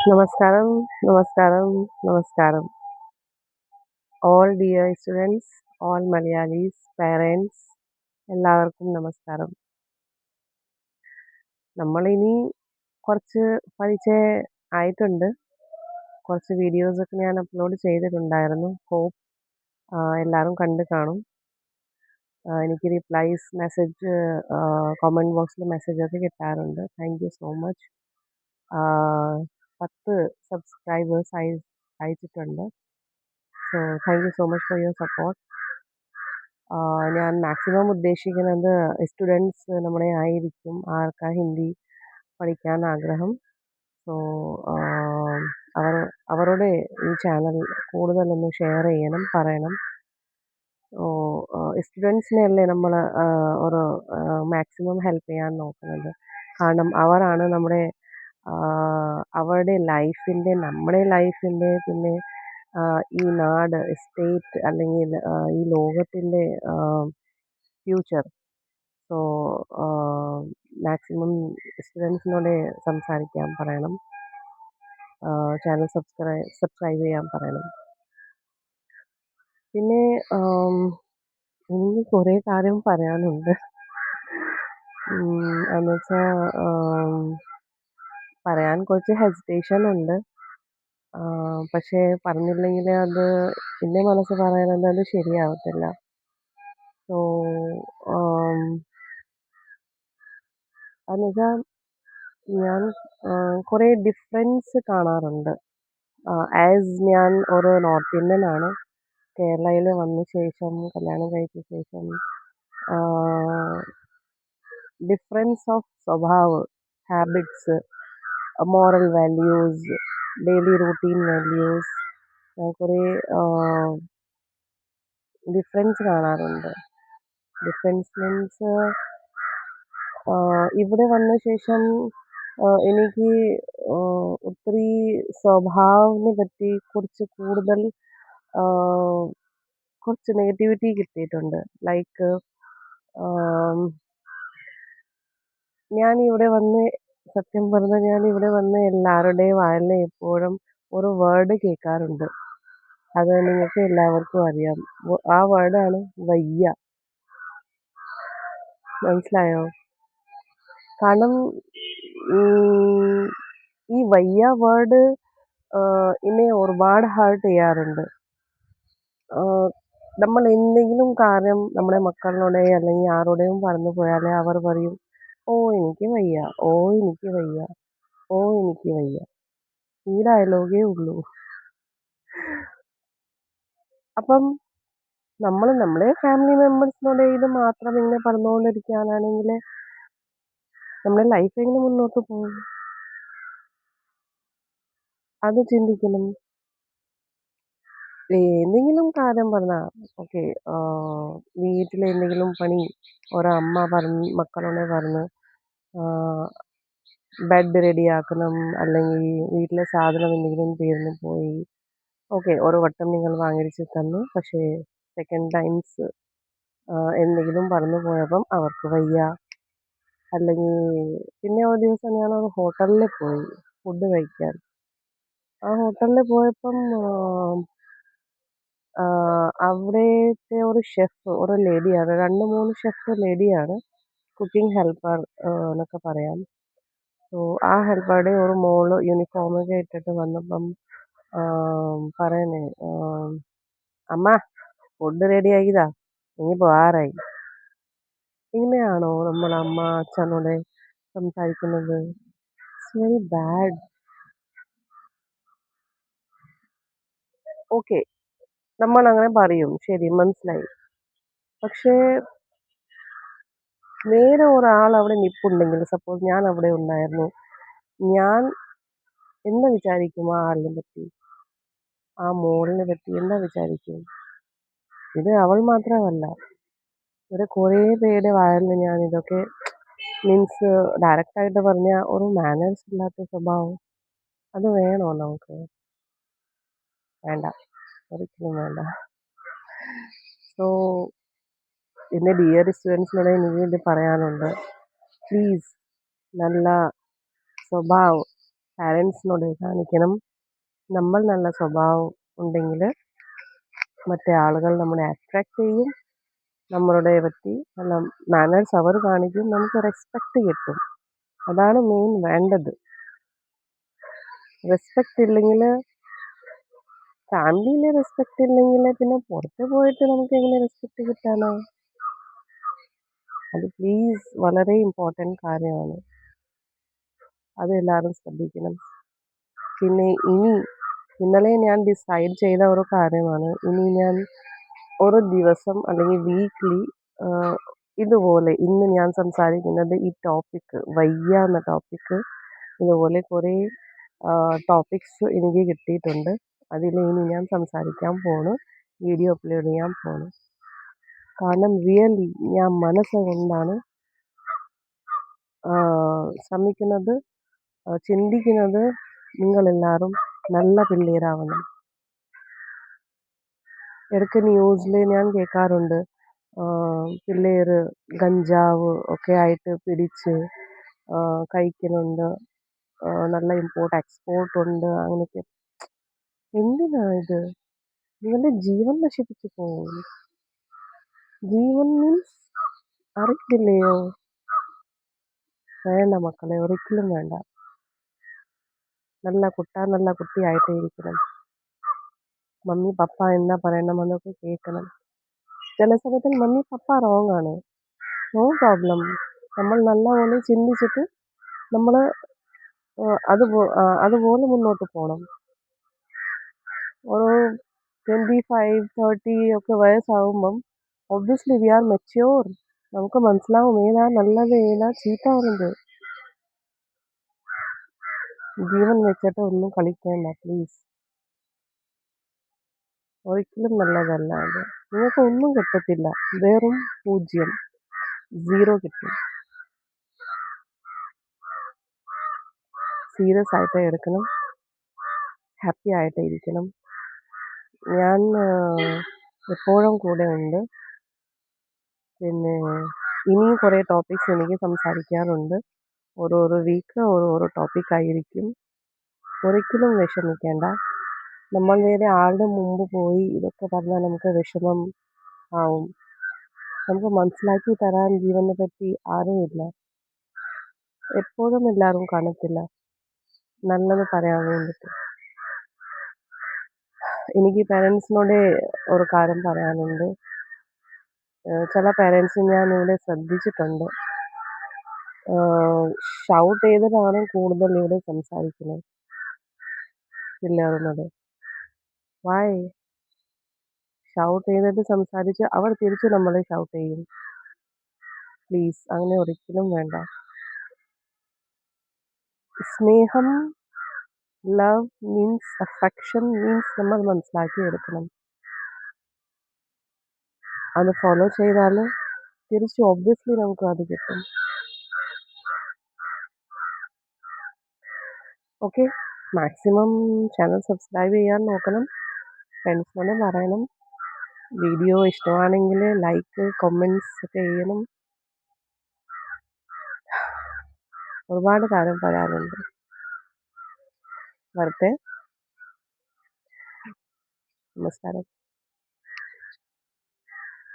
നമസ്കാരം, നമസ്കാരം, നമസ്കാരം. All dear students, all Malayalees, parents എല്ലാവർക്കും നമസ്കാരം. നമ്മളിനി കുറച്ച് പഠിച്ചേ ആയിട്ടുണ്ട്. കുറച്ച് വീഡിയോസൊക്കെ ഞാൻ അപ്ലോഡ് ചെയ്തിട്ടുണ്ടായിരുന്നു. ഹോപ്പ് എല്ലാവരും കണ്ട് കാണും. എനിക്ക് റിപ്ലൈസ്, മെസ്സേജ്, കമൻറ്റ് ബോക്സിൽ മെസ്സേജൊക്കെ കിട്ടാറുണ്ട്. Thank you so much. 10 subscribers അയച്ചിട്ടുണ്ട്. So thank you so much for your support. ഞാൻ മാക്സിമം ഉദ്ദേശിക്കുന്നത് സ്റ്റുഡൻസ് നമ്മുടെ ആയിരിക്കും ആർക്കാ ഹിന്ദി പഠിക്കാൻ ആഗ്രഹം. സോ അവരോട് ഈ ചാനൽ കൂടുതലൊന്ന് ഷെയർ ചെയ്യണം, പറയണം. സ്റ്റുഡൻസിനെയല്ലേ നമ്മൾ ഒരു മാക്സിമം ഹെൽപ്പ് ചെയ്യാൻ നോക്കുന്നത്. കാരണം അവരാണ് നമ്മുടെ അവരുടെ ലൈഫിൻ്റെ, നമ്മുടെ ലൈഫിൻ്റെ, പിന്നെ ഈ നാട്, സ്റ്റേറ്റ് അല്ലെങ്കിൽ ഈ ലോകത്തിൻ്റെ ഫ്യൂച്ചർ. സോ മാക്സിമം സ്റ്റുഡൻസിനോട് സംസാരിക്കാൻ പറയണം. ചാനൽ സബ്സ്ക്രൈബ് ചെയ്യാൻ പറയണം. പിന്നെ എനിക്ക് കുറേ കാര്യം പറയാനുണ്ട്. എന്നുവെച്ചാൽ പറയാൻ കുറച്ച് ഹെസിറ്റേഷൻ ഉണ്ട്. പക്ഷേ പറഞ്ഞില്ലെങ്കിൽ അത് എൻ്റെ മനസ്സ് പറയുന്നത് അത് ശരിയാവത്തില്ല. സോ എന്നുവെച്ചാൽ ഞാൻ കുറേ ഡിഫറൻസ് കാണാറുണ്ട്. ആസ് ഞാൻ ഒരു നോർത്ത് ഇന്ത്യൻ ആണ്. കേരളയിൽ വന്ന ശേഷം, കല്യാണം കഴിച്ച ശേഷം ഡിഫറൻസ് ഓഫ് സ്വഭാവ്, habits, moral values, daily routine values, കുറേ ഡിഫറൻസ് കാണാറുണ്ട്. ഡിഫറൻസ് മീൻസ് ഇവിടെ വന്ന ശേഷം എനിക്ക് ഒത്തിരി സ്വഭാവത്തിനെ പറ്റി കൂടുതൽ കുറച്ച് നെഗറ്റിവിറ്റി കിട്ടിയിട്ടുണ്ട്. ലൈക്ക് ഞാനിവിടെ വന്ന്, സത്യം പറഞ്ഞാൽ ഞാനിവിടെ വന്ന് എല്ലാവരുടെയും വായിൽ എപ്പോഴും ഒരു വേർഡ് കേൾക്കാറുണ്ട്. അത് നിങ്ങൾക്ക് എല്ലാവർക്കും അറിയാം. ആ വേർഡാണ് വയ്യ. മനസ്സിലായോ? കാരണം ഈ വയ്യ വേർഡ് എന്നെ ഒരുപാട് ഹേർട്ട് ചെയ്യാറുണ്ട്. നമ്മൾ എന്തെങ്കിലും കാര്യം നമ്മുടെ മക്കളോടെ അല്ലെങ്കിൽ ആരോടെയും പറഞ്ഞു പോയാൽ അവർ പറയും, ഓ എനിക്ക് വയ്യ, ഓ എനിക്ക് വയ്യ, ഓ എനിക്ക് വയ്യ. ഈ ഡയലോഗേ ഉള്ളൂ. അപ്പം നമ്മൾ നമ്മുടെ ഫാമിലി മെമ്പേഴ്സിനോട് ഇത് മാത്രം ഇങ്ങനെ പറഞ്ഞുകൊണ്ടിരിക്കുകയാണെങ്കിൽ നമ്മുടെ ലൈഫ് എങ്ങനെ മുന്നോട്ട് പോകും? അത് ചിന്തിക്കണം. എന്തെങ്കിലും കാര്യം പറഞ്ഞാൽ ഓക്കെ, വീട്ടിലെന്തെങ്കിലും പണി ഒരമ്മ മക്കളോട് പറഞ്ഞ് ബെഡ് റെഡിയാക്കണം, അല്ലെങ്കിൽ വീട്ടിലെ സാധനം എന്തെങ്കിലും തീർന്നു പോയി, ഓക്കെ ഒരു വട്ടം നിങ്ങൾ വാങ്ങിച്ച് തന്നു. പക്ഷേ സെക്കൻഡ് ടൈംസ് എന്തെങ്കിലും പറഞ്ഞു പോയപ്പം അവർക്ക് വയ്യ. അല്ലെങ്കിൽ പിന്നെ ഒരു ദിവസം ഞാനൊരു ഹോട്ടലിൽ പോയി ഫുഡ് കഴിക്കാൻ. ആ ഹോട്ടലിൽ പോയപ്പം അവിടുത്തെ ഒരു ഷെഫ് ഒരു ലേഡിയാണ്. 2-3 ഷെഫ് ലേഡിയാണ്. കുക്കിംഗ് ഹെൽപ്പർ എന്നൊക്കെ പറയാം. സോ ആ ഹെൽപ്പറുടെ ഒരു മോള് യൂണിഫോമൊക്കെ ഇട്ടിട്ട് വന്നപ്പം പറയണേ, അമ്മ ഫുഡ് റെഡി ആക്കിയതാ, ഇനി പോകാറായി. ഇങ്ങനെയാണോ നമ്മൾ അമ്മ അച്ഛനോട് സംസാരിക്കുന്നത്? It's very bad. ഓക്കെ, നമ്മളങ്ങനെ പറയും, ശരി മനസ്സിലായി. പക്ഷേ വേറെ ഒരാൾ അവിടെ നിൽപ്പുണ്ടെങ്കിൽ, സപ്പോസ് ഞാൻ അവിടെ ഉണ്ടായിരുന്നു, ഞാൻ എന്താ വിചാരിക്കും ആ ആളിനെ പറ്റി, ആ മോളിനെ പറ്റി എന്താ വിചാരിക്കും? ഇത് അവൾ മാത്രമല്ല, ഇവിടെ കുറേ പേരുടെ വായിൽ ഞാൻ ഇതൊക്കെ മീൻസ് ഡയറക്റ്റായിട്ട് പറഞ്ഞാൽ ഒരു മാനേഴ്സ് ഇല്ലാത്ത സ്വഭാവം. അത് വേണോ നമുക്ക്? വേണ്ട, ഒരിക്കലും വേണ്ട. സോ എൻ്റെ ഡിയർ സ്റ്റുഡൻസിനോട് എനിക്ക് ഇത് പറയാനുണ്ട്. പ്ലീസ് നല്ല സ്വഭാവം, പാരൻസിനോട് കാണിക്കണം. നമ്മൾ നല്ല സ്വഭാവം ഉണ്ടെങ്കിൽ മറ്റേ ആളുകൾ നമ്മളെ അട്രാക്റ്റ് ചെയ്യും. നമ്മളുടെ പറ്റി നല്ല മാനേഴ്സ് അവർ കാണിക്കും. നമുക്ക് റെസ്പെക്റ്റ് കിട്ടും. അതാണ് മെയിൻ വേണ്ടത്. റെസ്പെക്റ്റ് ഇല്ലെങ്കിൽ, ഫാമിലിയിൽ റെസ്പെക്റ്റ് ഇല്ലെങ്കിൽ പിന്നെ പുറത്ത് പോയിട്ട് നമുക്ക് എങ്ങനെ റെസ്പെക്റ്റ് കിട്ടാനാ? അത് പ്ലീസ് വളരെ ഇമ്പോർട്ടൻറ്റ് കാര്യമാണ്. അത് എല്ലാവരും ശ്രദ്ധിക്കണം. പിന്നെ ഇന്നലെ ഞാൻ ഡിസൈഡ് ചെയ്ത ഒരു കാര്യമാണ്. ഇനി ഞാൻ ഒരു ദിവസം അല്ലെങ്കിൽ വീക്ക്ലി ഇതുപോലെ ഇന്ന് ഞാൻ സംസാരിക്കുന്നത് ഈ ടോപ്പിക്ക് വയ്യ എന്ന ടോപ്പിക്ക്, ഇതുപോലെ കുറേ ടോപ്പിക്സ് എനിക്ക് കിട്ടിയിട്ടുണ്ട്. അതിൽ ഇനി ഞാൻ സംസാരിക്കാൻ പോണു, വീഡിയോ അപ്ലോഡ് ചെയ്യാൻ പോണു. കാരണം റിയലി ഞാൻ മനസ്സുകൊണ്ടാണ് ശ്രമിക്കുന്നത്, ചിന്തിക്കുന്നത്. നിങ്ങളെല്ലാവരും നല്ല പിള്ളേരാവണം. ഇടയ്ക്ക് ന്യൂസിൽ ഞാൻ കേൾക്കാറുണ്ട്, പിള്ളേർ കഞ്ചാവ് ഒക്കെ ആയിട്ട് പിടിച്ച് കഴിക്കുന്നുണ്ട്, നല്ല എക്സ്പോർട്ട് ഉണ്ട്, അങ്ങനെയൊക്കെ. എന്തിനാ ഇത്? നിങ്ങളുടെ ജീവൻ നശിപ്പിച്ചു പോകും. ജീവൻ മീൻസ് അറിയില്ലയോ? വേണ്ട മക്കളെ, ഒരിക്കലും വേണ്ട. നല്ല കുട്ടിയായിട്ടേ ഇരിക്കണം. മമ്മി പപ്പ എന്താ പറയണമെന്നൊക്കെ കേൾക്കണം. ചില സമയത്തിൽ മമ്മി പപ്പ റോങ് ആണ്, നോ പ്രോബ്ലം. നമ്മൾ നല്ലപോലെ ചിന്തിച്ചിട്ട് നമ്മൾ അതുപോലെ മുന്നോട്ട് പോകണം. ഒരു 25, 30 ഒക്കെ വയസ്സാകുമ്പം ഒബ്വിയസ്ലി വി ആർ മെച്യൂർ. നമുക്ക് മനസ്സിലാവും ഏതാ നല്ലത് ഏതാ ചീത്തയാവുന്നത്. ജീവൻ വെച്ചിട്ട് ഒന്നും കളിക്കേണ്ട പ്ലീസ്. ഒരിക്കലും നല്ലതല്ല അത്. നിങ്ങൾക്ക് ഒന്നും കിട്ടത്തില്ല, വെറും 0, 0 കിട്ടും. സീരിയസ് ആയിട്ട് എടുക്കണം, ഹാപ്പി ആയിട്ട് ഇരിക്കണം. ഞാൻ എപ്പോഴും കൂടെ ഉണ്ട്. പിന്നെ ഇനിയും കുറേ ടോപ്പിക്സ് എനിക്ക് സംസാരിക്കാറുണ്ട്. ഓരോരോ വീക്ക് ഓരോരോ ടോപ്പിക്കായിരിക്കും. ഒരിക്കലും വിഷമിക്കേണ്ട. നമ്മൾ വേറെ ആളുടെ മുമ്പ് പോയി ഇതൊക്കെ പറഞ്ഞാൽ നമുക്ക് വിഷമം ആവും. നമുക്ക് മനസ്സിലാക്കി തരാൻ ജീവനെ പറ്റി ആരുമില്ല. എപ്പോഴും എല്ലാവരും കാണത്തില്ല നല്ലത് പറയാൻ വേണ്ടിയിട്ട്. എനിക്ക് പാരൻസിനോട് ഒരു കാര്യം പറയാനുണ്ട്. ചില പാരൻസ് ഞാൻ ഇവിടെ ശ്രദ്ധിച്ചിട്ടുണ്ട്, ഷൗട്ട് ചെയ്തിട്ടാണ് കൂടുതൽ ഇവിടെ സംസാരിക്കുന്നത് പിള്ളേരോട്. വായ് ഷൗട്ട് ചെയ്തിട്ട് സംസാരിച്ച് അവർ തിരിച്ച് നമ്മളെ ഷൗട്ട് ചെയ്യും. പ്ലീസ് അങ്ങനെ ഒരിക്കലും വേണ്ട. സ്നേഹം, ലവ് മീൻസ് അഫെക്ഷൻ മീൻസ് നമ്മൾ മനസ്സിലാക്കി എടുക്കണം. അത് ഫോളോ ചെയ്താൽ തിരിച്ച് ഒബ്വിയസ്ലി നമുക്ക് അത് കിട്ടും. ഓക്കെ, മാക്സിമം ചാനൽ സബ്സ്ക്രൈബ് ചെയ്യാൻ നോക്കണം. ഫ്രണ്ട്സിനോട് പറയണം. വീഡിയോ ഇഷ്ടമാണെങ്കിൽ ലൈക്ക് കമൻറ്റ്സ് ഒക്കെ ചെയ്യണം. ഒരുപാട് കാര്യം പറയാനുണ്ട്. വരട്ടെ. നമസ്കാരം.